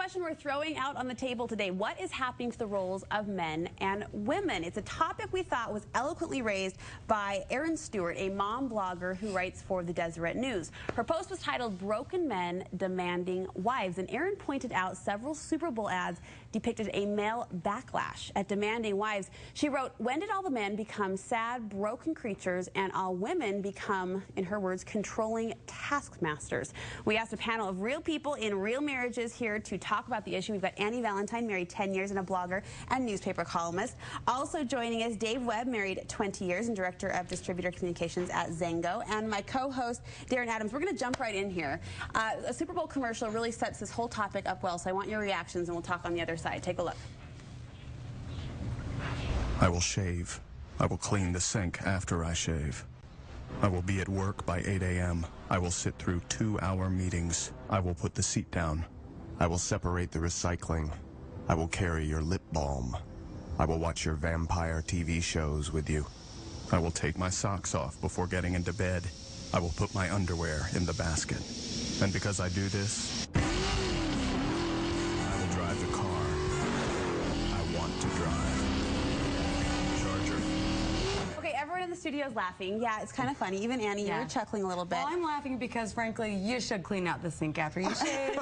question we're throwing out on the table today. What is happening to the roles of men and women? It's a topic we thought was eloquently raised by Erin Stewart, a mom blogger who writes for the Deseret News. Her post was titled "Broken Men Demanding Wives," and Erin pointed out several Super Bowl ads depicted a male backlash at demanding wives. She wrote, "When did all the men become sad, broken creatures and all women become, in her words, controlling taskmasters?" We asked a panel of real people in real marriages here to talk about the issue. We've got Annie Valentine, married 10 years and a blogger and newspaper columnist. Also joining us, Dave Webb, married 20 years and director of distributor communications at Zango. And my co-host, Darren Adams. We're going to jump right in here. A Super Bowl commercial really sets this whole topic up well, so I want your reactions and we'll talk on the other side. Take a look. I will shave. I will clean the sink after I shave. I will be at work by 8 a.m. I will sit through 2-hour meetings. I will put the seat down. I will separate the recycling. I will carry your lip balm. I will watch your vampire TV shows with you. I will take my socks off before getting into bed. I will put my underwear in the basket. And because I do this, I will drive the car I want to drive. Charger. Okay, everyone in the studio is laughing. Yeah, it's kind of funny. Even Annie, you were chuckling a little bit. Well, I'm laughing because, frankly, you should clean out the sink after you shave,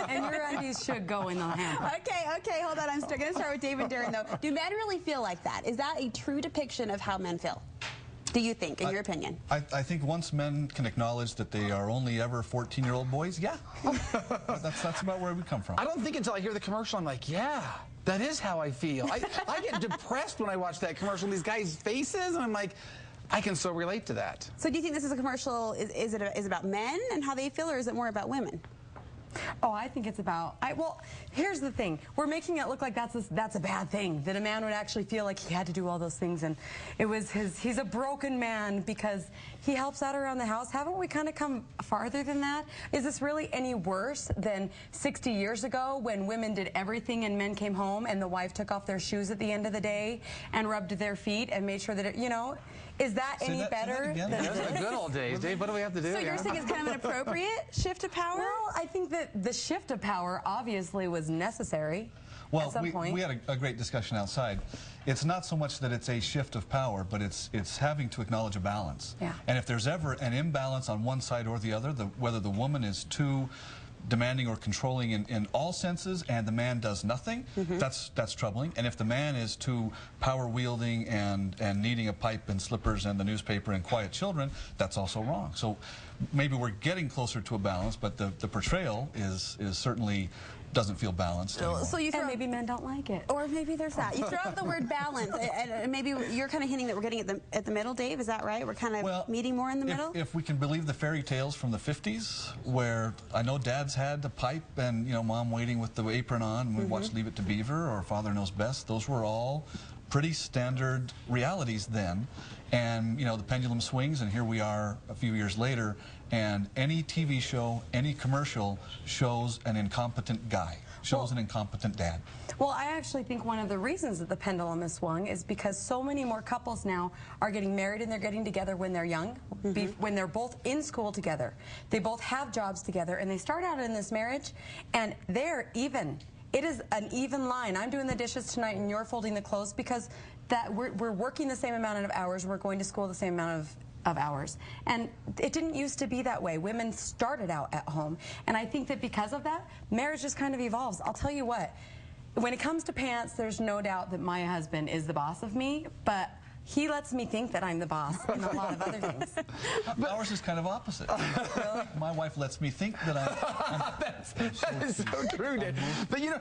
and your undies should go in the hamper. Okay, hold on. I'm going to start with Dave and Darren, though. Do men really feel like that? Is that a true depiction of how men feel? Do you think, in your opinion? I think once men can acknowledge that they are only ever 14-year-old boys, yeah. that's about where we come from. I don't think until I hear the commercial, I'm like, yeah, that is how I feel. I get depressed when I watch that commercial and these guys' faces, and I'm like, I can so relate to that. So do you think this is a commercial, is it about men and how they feel, or is it more about women? Oh, I think it's about, well, here's the thing. We're making it look like that's a bad thing, that a man would actually feel like he had to do all those things, and it was he's a broken man because he helps out around the house. Haven't we kind of come farther than that? Is this really any worse than 60 years ago when women did everything and men came home and the wife took off their shoes at the end of the day and rubbed their feet and made sure that it, you know, is that any better? Those are the good old days, Dave. What do we have to do? So you're saying it's kind of an appropriate shift of power? Well, I think that the shift of power obviously was necessary. Well, at some point. we had a great discussion outside. It's not so much that it's a shift of power, but it's having to acknowledge a balance. Yeah. And if there's ever an imbalance on one side or the other, whether the woman is too demanding or controlling in all senses and the man does nothing, that's troubling. And if the man is too power wielding and needing a pipe and slippers and the newspaper and quiet children, that's also wrong. So maybe we're getting closer to a balance, but the portrayal is certainly doesn't feel balanced anymore. So you and maybe men don't like it. Or maybe there's that. You throw out the word balance, and maybe you're kind of hinting that we're getting at the middle, Dave. Is that right? We're kind of meeting more in the middle? If we can believe the fairy tales from the 50s, where I know dads had the pipe and, you know, mom waiting with the apron on, and we watched Leave It to Beaver or Father Knows Best. Those were all pretty standard realities then. And, you know, the pendulum swings, and here we are a few years later, and any TV show, any commercial shows an incompetent guy, shows an incompetent dad. Well, I actually think one of the reasons that the pendulum has swung is because so many more couples now are getting married and they're getting together when they're young, when they're both in school together. They both have jobs together, and they start out in this marriage, and they're even. It is an even line. I'm doing the dishes tonight and you're folding the clothes because we're working the same amount of hours, we're going to school the same amount of hours. And it didn't used to be that way. Women started out at home. And I think that because of that, marriage just kind of evolves. I'll tell you what, when it comes to pants, there's no doubt that my husband is the boss of me, but he lets me think that I'm the boss in a lot of other things. But ours is kind of opposite. Really? My wife lets me think that I'm that is so true, Dave. But you know,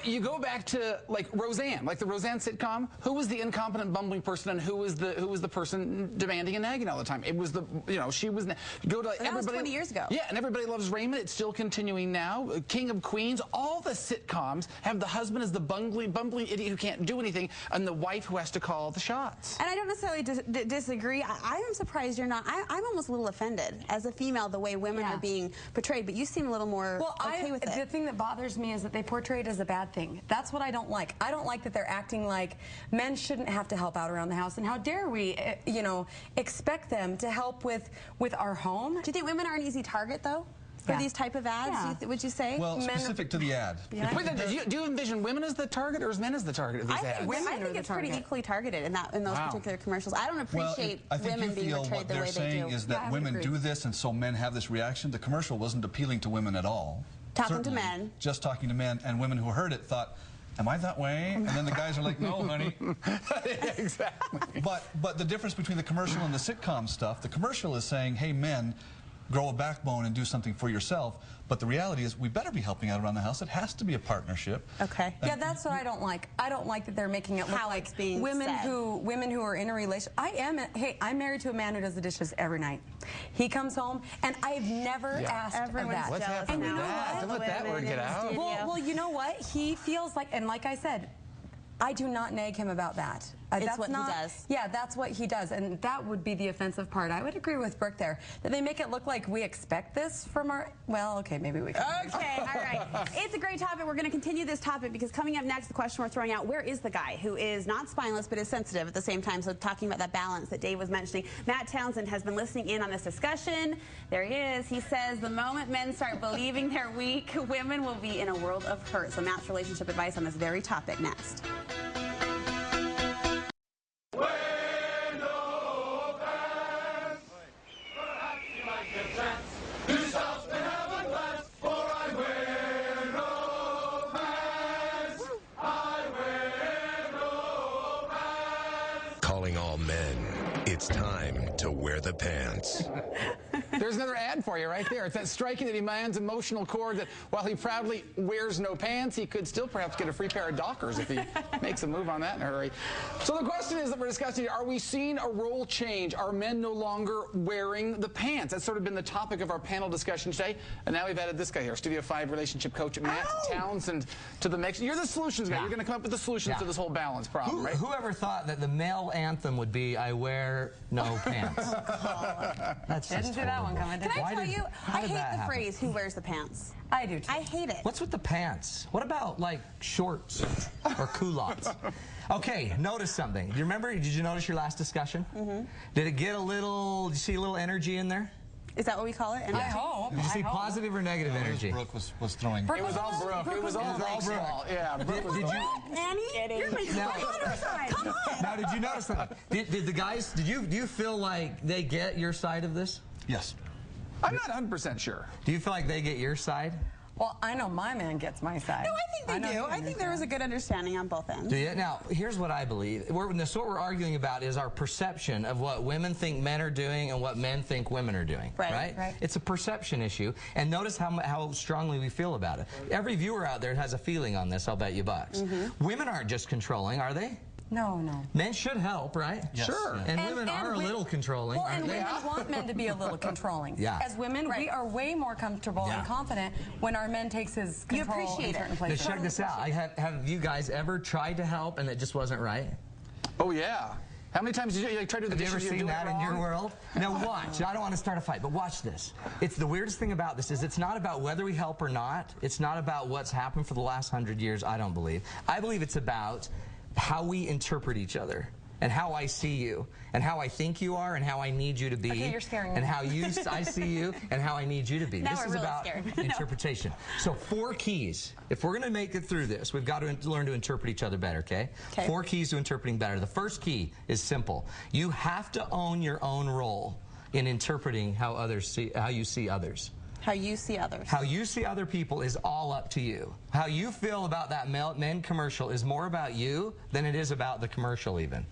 you go back to like Roseanne, like the Roseanne sitcom. Who was the incompetent, bumbling person, and who was the person demanding and nagging all the time? It was the, you know, she was. Go to everybody. That was 20 years ago. Yeah, and Everybody Loves Raymond. It's still continuing now. King of Queens. All the sitcoms have the husband as the bumbling idiot who can't do anything, and the wife who has to call the shots. And I don't necessarily disagree. I'm surprised you're not. I'm almost a little offended as a female the way women are being portrayed, but you seem a little more okay with it. The thing that bothers me is that they portray it as a bad thing. That's what I don't like. I don't like that they're acting like men shouldn't have to help out around the house, and how dare we, you know, expect them to help with our home. Do you think women are an easy target, though? for these type of ads, would you say? Well, specific to the ad. Yeah. Wait, do you envision women as the target or as men as the target of these ads? I think it's pretty equally targeted in those particular commercials. I don't appreciate women being portrayed the way they do. I think you feel what they're saying is that women do this, and so men have this reaction. The commercial wasn't appealing to women at all. Talking to men. Just talking to men, and women who heard it thought, am I that way? And then the guys are like, no, honey. Exactly. But the difference between the commercial and the sitcom stuff, the commercial is saying, hey, men, grow a backbone and do something for yourself. But the reality is we better be helping out around the house. It has to be a partnership. Okay. Yeah, that's what I don't like. I don't like that they're making it look How like it's being women said. who are in a relationship. I'm married to a man who does the dishes every night. He comes home, and I've never asked of that. What's happening with that? Don't let that word get out. Well, you know what? He feels like, and like I said, I do not nag him about that. It's what he does. Yeah, that's what he does, and that would be the offensive part. I would agree with Brooke there, that they make it look like we expect this from our, well, okay, maybe we can. Okay, all right. It's a great topic. We're going to continue this topic because coming up next, the question we're throwing out, where is the guy who is not spineless but is sensitive at the same time? So talking about that balance that Dave was mentioning. Matt Townsend has been listening in on this discussion. There he is. He says the moment men start believing they're weak, women will be in a world of hurt. So Matt's relationship advice on this very topic next. Calling all men, it's time to wear the pants. There's another ad for you right there. It's that striking that he man's emotional chord that while he proudly wears no pants, he could still perhaps get a free pair of Dockers if he makes a move on that in a hurry. So the question is that we're discussing, are we seeing a role change? Are men no longer wearing the pants? That's sort of been the topic of our panel discussion today. And now we've added this guy here, Studio 5 relationship coach Matt Townsend to the mix. You're the solutions guy. You're going to come up with the solutions to this whole balance problem, right? Whoever thought that the male anthem would be "I wear no pants"? That's Didn't see that one coming. Can I tell you, I hate the happen? phrase, who wears the pants? I do too. I hate it. What's with the pants? What about like shorts or culottes? Okay, notice something. Do you remember? Did you notice your last discussion? Did it get a little? Did you see a little energy in there? Is that what we call it? I hope. Did you see positive or negative energy? Brooke was throwing. It was all Brooke. It was all Brooke. Yeah, Brooke was Did you? Annie? You're making Now- fun of her side. Come on. Now, did you notice something? Did the guys? Do you feel like they get your side of this? Yes. I'm not 100% sure. Do you feel like they get your side? Well, I know my man gets my side. No, I think they do. I think there was a good understanding on both ends. Do you? Now, here's what I believe. What we're arguing about is our perception of what women think men are doing and what men think women are doing. Right. It's a perception issue. And notice how strongly we feel about it. Every viewer out there has a feeling on this, I'll bet you bucks. Women aren't just controlling, are they? No. Men should help, right? Yes. Sure. And women are a little controlling, Well, aren't and they? women want men to be a little controlling. Yeah. As women, we are way more comfortable and confident when our men takes his You control appreciate in certain it. But places. check this out. Have you guys ever tried to help and it just wasn't right? Oh, yeah. How many times did you try to do the Have you ever dishes, seen do it that in your wrong? world? Now watch. I don't want to start a fight, but watch this. It's the weirdest thing about this is it's not about whether we help or not. It's not about what's happened for the last 100 years, I don't believe. I believe it's about how we interpret each other and how I see you and how I think you are and how I need you to be. Okay, you're scaring me. And how I see you and how I need you to be. Now This we're is really about scared. interpretation. So 4 keys. If we're going to make it through this, we've got to learn to interpret each other better, okay? 4 keys to interpreting better. The first key is simple. You have to own your own role in interpreting how you see others. How you see others. How you see other people is all up to you. How you feel about that men commercial is more about you than it is about the commercial even.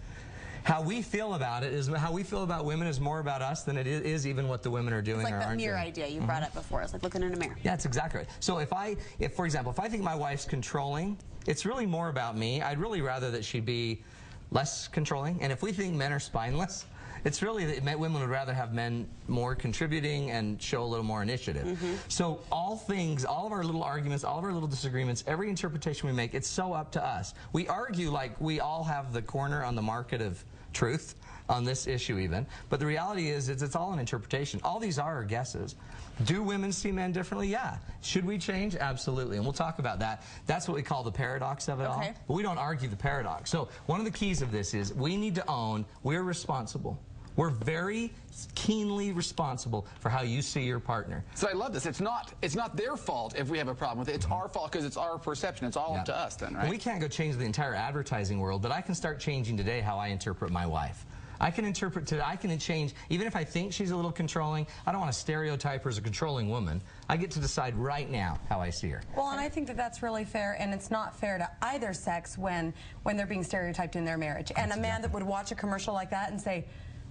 How we feel about it is how we feel about women is more about us than it is even what the women are doing It's like or that aren't mirror doing. idea you brought up before. It's like looking in a mirror. Yeah, that's exactly right. So if for example, if I think my wife's controlling, it's really more about me. I'd really rather that she be less controlling. And if we think men are spineless, it's really that women would rather have men more contributing and show a little more initiative. So all of our little arguments, all of our little disagreements, every interpretation we make, it's so up to us. We argue like we all have the corner on the market of truth on this issue even, but the reality is it's all an interpretation. All these are guesses. Do women see men differently? Yeah. Should we change? Absolutely. And we'll talk about that. That's what we call the paradox of it all. But we don't argue the paradox. So one of the keys of this is we need to own we're responsible. We're very keenly responsible for how you see your partner. So I love this. It's not their fault if we have a problem with it. It's our fault because it's our perception. It's all up to us then, right? And we can't go change the entire advertising world, but I can start changing today how I interpret my wife. I can interpret today, I can change, even if I think she's a little controlling, I don't want to stereotype her as a controlling woman. I get to decide right now how I see her. Well, and I think that that's really fair, and it's not fair to either sex when they're being stereotyped in their marriage. And a man that would watch a commercial like that and say,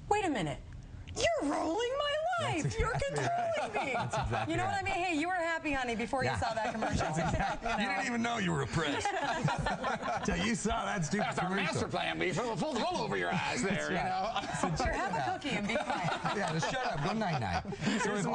wait a minute, you're ruling my life. You're controlling me. That's exactly you know what I mean? Hey, you were happy, honey, before you saw that commercial. You didn't even know you were oppressed. Till you saw that stupid That's our commercial. master plan. We pulled the wool over your eyes there, you know. Sure, have a cookie and be quiet. Yeah, just shut up. Go night-night. So if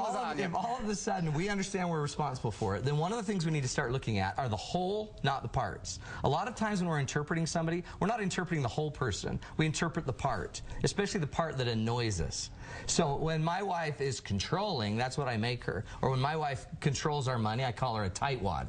all of a sudden we understand we're responsible for it, then one of the things we need to start looking at are the whole, not the parts. A lot of times when we're interpreting somebody, we're not interpreting the whole person. We interpret the part, especially the part that annoys us. So when my wife is controlling, that's what I make her. Or when my wife controls our money, I call her a tightwad.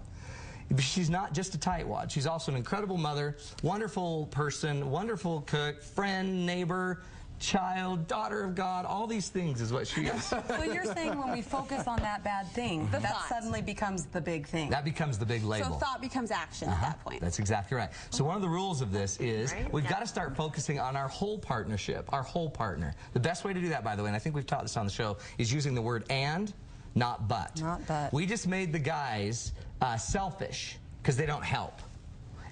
She's not just a tightwad. She's also an incredible mother, wonderful person, wonderful cook, friend, neighbor, child, daughter of God, all these things is what she is. So you're saying when we focus on that bad thing, that suddenly becomes the big thing. That becomes the big label. So thought becomes action at that point. That's exactly right. So one of the rules of this is we've got to start focusing on our whole partnership, our whole partner. The best way to do that, by the way, and I think we've taught this on the show, is using the word and, not but. Not but. We just made the guys selfish because they don't help.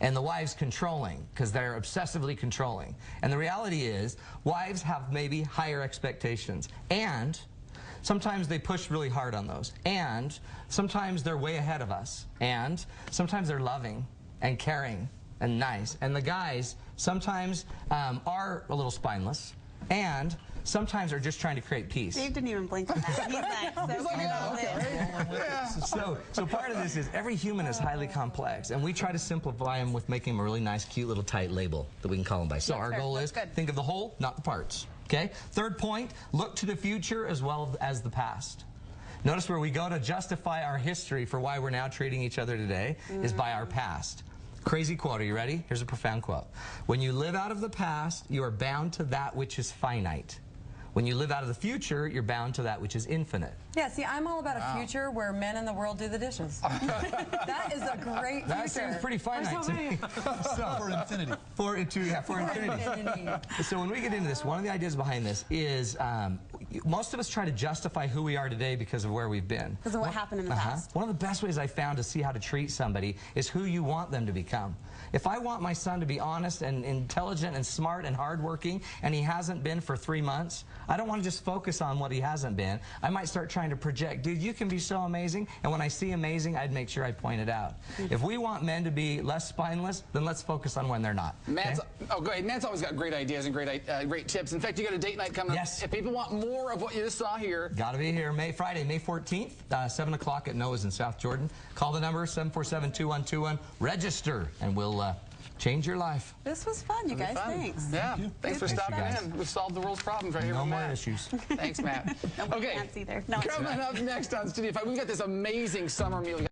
And the wives controlling because they're obsessively controlling. And the reality is wives have maybe higher expectations, and sometimes they push really hard on those, and sometimes they're way ahead of us, and sometimes they're loving and caring and nice. And the guys sometimes are a little spineless, and sometimes are just trying to create peace. Dave didn't even blink on that. He's like, So part of this is every human is highly complex, and we try to simplify them with making them a really nice, cute little tight label that we can call them by. So our goal is think of the whole, not the parts. Okay? Third point, look to the future as well as the past. Notice where we go to justify our history for why we're now treating each other today is by our past. Crazy quote. Are you ready? Here's a profound quote. When you live out of the past, you are bound to that which is finite. When you live out of the future, you're bound to that which is infinite. Yeah, see, I'm all about a future where men in the world do the dishes. That is a great future. That seems pretty finite to me. For infinity. For infinity. So when we get into this, one of the ideas behind this is most of us try to justify who we are today because of where we've been. Because of what happened in the past. One of the best ways I found to see how to treat somebody is who you want them to become. If I want my son to be honest and intelligent and smart and hardworking, and he hasn't been for 3 months, I don't want to just focus on what he hasn't been. I might start trying to project, dude, you can be so amazing, and when I see amazing, I'd make sure I point it out. If we want men to be less spineless, then let's focus on when they're not. Matt's, oh, go ahead. Matt's always got great ideas and great tips. In fact, you got a date night coming up. Yes. If people want more of what you just saw here. Got to be here Friday, May 14th, 7 o'clock at Noah's in South Jordan. Call the number, 747-2121. Register, and we'll change your life. This was fun, you guys. Thanks. Yeah. Thanks for stopping in. We've solved the world's problems right here. No with more Matt. issues. Thanks, Matt. No more pants either. No, Coming up next on Studio 5, we've got this amazing summer meal.